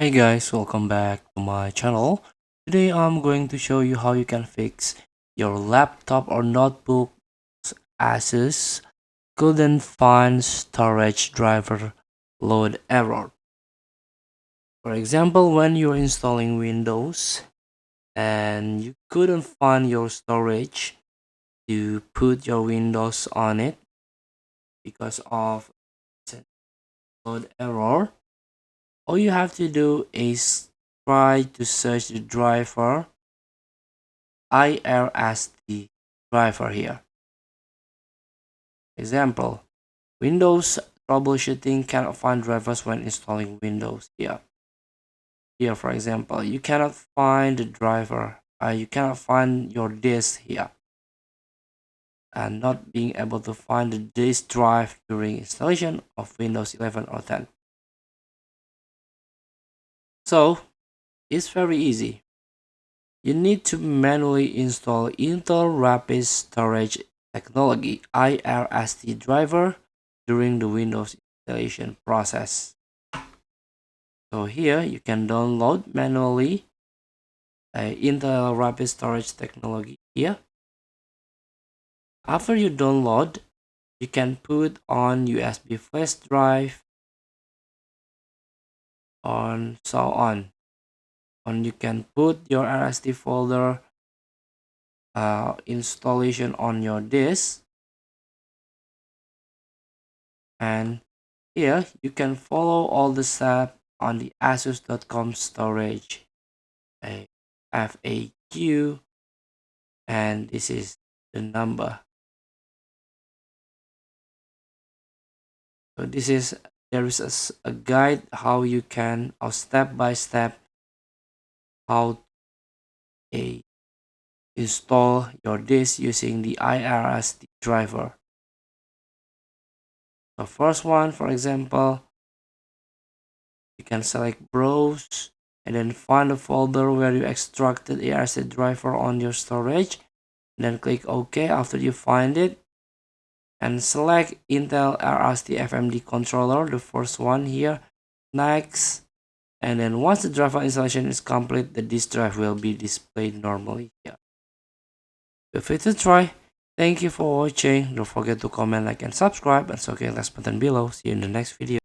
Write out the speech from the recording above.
Hey guys, welcome back to my channel. Today I'm going to show you how you can fix your laptop or notebook ASUS couldn't find storage driver load error. For example, when you're installing Windows and you couldn't find your storage to put your Windows on it because of load error, all you have to do is try to search the driver IRST driver here. Example, Windows troubleshooting cannot find drivers when installing Windows here. Here, for example, you cannot find the driver. You cannot find your disk here. And not being able to find the disk drive during installation of Windows 11 or 10. So, it's very easy. You need to manually install Intel Rapid Storage Technology IRST driver during the Windows installation process. So here you can download manually Intel Rapid Storage Technology here. After you download, you can put on USB flash drive on so on. And you can put your RST folder installation on your disk. And here you can follow all the steps on the asus.com storage FAQ, and this is the number. So there is a guide how you can, or step by step, how to install your disk using the IRST driver. The first one, for example, you can select browse and then find the folder where you extracted IRST driver on your storage, and then click OK after you find it, and select Intel RST FMD controller, the first one here. Next, and then once the driver installation is complete, the disk drive will be displayed normally here. Feel free to try. Thank you for watching. Don't forget to comment, like, and subscribe, and click the button below. See you in the next video.